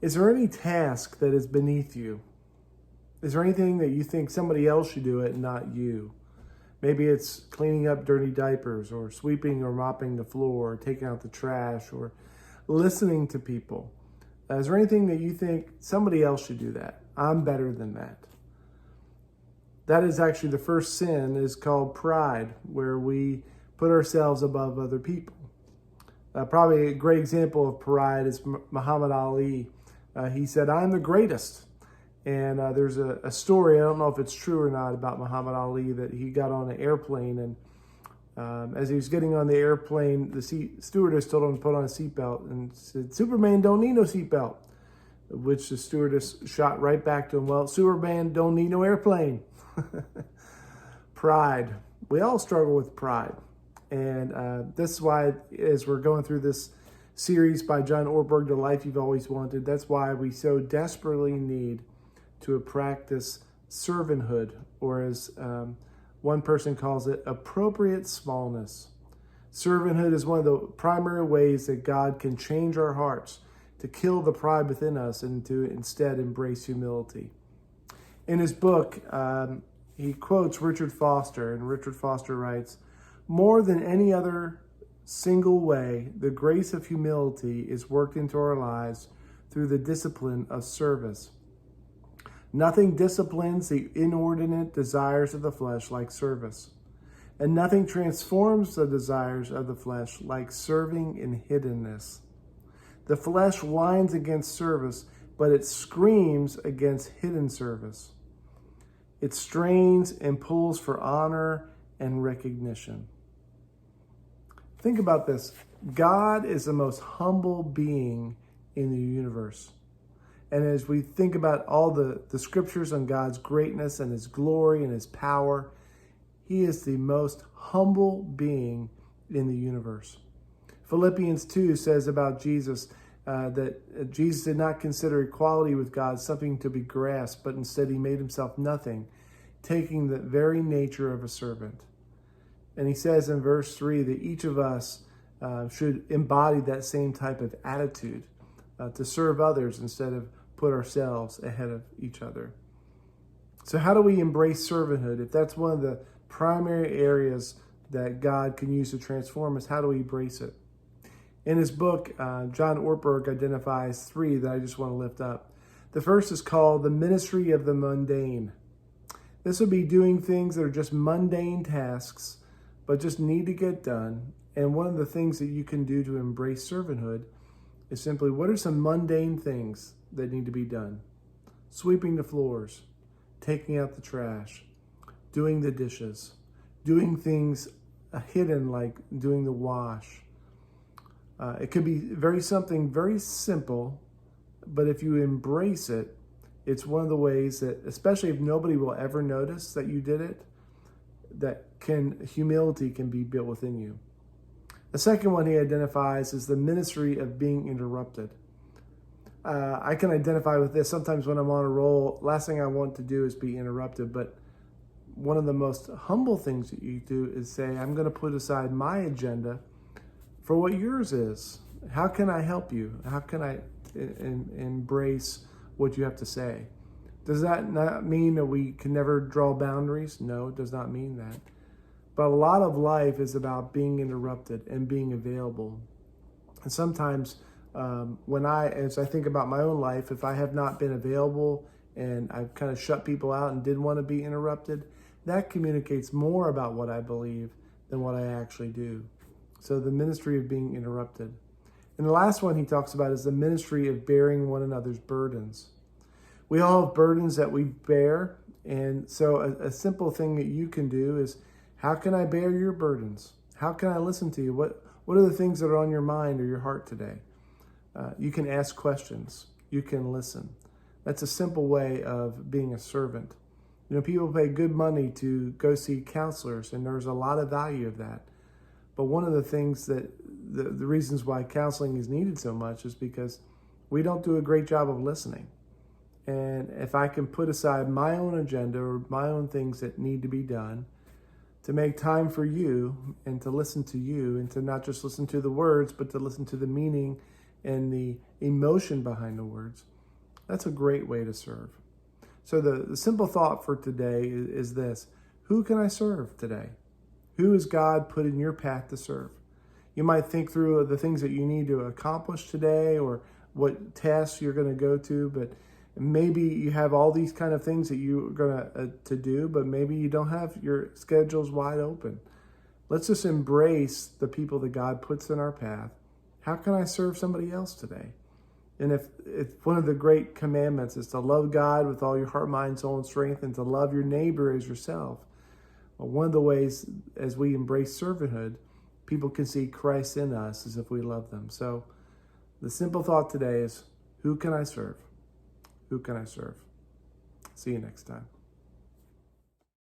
Is there any task that is beneath you? Is there anything that you think somebody else should do it and not you? Maybe it's cleaning up dirty diapers, or sweeping or mopping the floor, or taking out the trash, or listening to people. Is there anything that you think somebody else should do that? I'm better than that. That is actually the first sin, is called pride, where we put ourselves above other people. Probably a great example of pride is Muhammad Ali. He said, "I'm the greatest." And there's a story, I don't know if it's true or not, about Muhammad Ali, that he got on an airplane, and as he was getting on the airplane, the stewardess told him to put on a seatbelt and said, "Superman don't need no seatbelt," which the stewardess shot right back to him, "Well, Superman don't need no airplane." Pride. We all struggle with pride. And this is why, as we're going through this series by John Ortberg, The Life You've Always Wanted, that's why we so desperately need to practice servanthood, or as one person calls it, appropriate smallness. Servanthood is one of the primary ways that God can change our hearts, to kill the pride within us and to instead embrace humility. In his book, he quotes Richard Foster, and Richard Foster writes, "More than any other single way, the grace of humility is worked into our lives through the discipline of service. Nothing disciplines the inordinate desires of the flesh like service, and nothing transforms the desires of the flesh like serving in hiddenness. The flesh whines against service, but it screams against hidden service. It strains and pulls for honor and recognition." Think about this. God is the most humble being in the universe. And as we think about all the scriptures on God's greatness and his glory and his power, he is the most humble being in the universe. Philippians 2 says about Jesus that Jesus did not consider equality with God something to be grasped, but instead he made himself nothing, taking the very nature of a servant. And he says in verse 3 that each of us should embody that same type of attitude, to serve others instead of put ourselves ahead of each other. So how do we embrace servanthood? If that's one of the primary areas that God can use to transform us, how do we embrace it? In his book, John Ortberg identifies three that I just want to lift up. The first is called the ministry of the mundane. This would be doing things that are just mundane tasks, but just need to get done. And one of the things that you can do to embrace servanthood is simply, what are some mundane things that need to be done? Sweeping the floors, taking out the trash, doing the dishes, doing things hidden like doing the wash. It could be something very simple, but if you embrace it, it's one of the ways that, especially if nobody will ever notice that you did it, that humility can be built within you. The second one he identifies is the ministry of being interrupted. I can identify with this. Sometimes when I'm on a roll, last thing I want to do is be interrupted. But one of the most humble things that you do is say, I'm going to put aside my agenda for what yours is. How can I help you? How can I embrace what you have to say? Does that not mean that we can never draw boundaries? No, it does not mean that. But a lot of life is about being interrupted and being available. And sometimes as I think about my own life, if I have not been available and I've kind of shut people out and didn't want to be interrupted, that communicates more about what I believe than what I actually do. So the ministry of being interrupted. And the last one he talks about is the ministry of bearing one another's burdens. We all have burdens that we bear. And so a simple thing that you can do is, how can I bear your burdens? How can I listen to you? What are the things that are on your mind or your heart today? You can ask questions. You can listen. That's a simple way of being a servant. You know, people pay good money to go see counselors, and there's a lot of value of that. But one of the things that the reasons why counseling is needed so much is because we don't do a great job of listening. And if I can put aside my own agenda or my own things that need to be done to make time for you and to listen to you, and to not just listen to the words, but to listen to the meaning and the emotion behind the words, That's a great way to serve. So the simple thought for today is this: who can I serve today? Who has God put in your path to serve? You might think through the things that you need to accomplish today or what tasks you're going to go to, but maybe you have all these kind of things that you're going to do, but maybe you don't have your schedules wide open. Let's just embrace the people that God puts in our path. How can I serve somebody else today? And if one of the great commandments is to love God with all your heart, mind, soul, and strength, and to love your neighbor as yourself, well, one of the ways as we embrace servanthood, people can see Christ in us as if we love them. So the simple thought today is, who can I serve? Who can I serve? See you next time.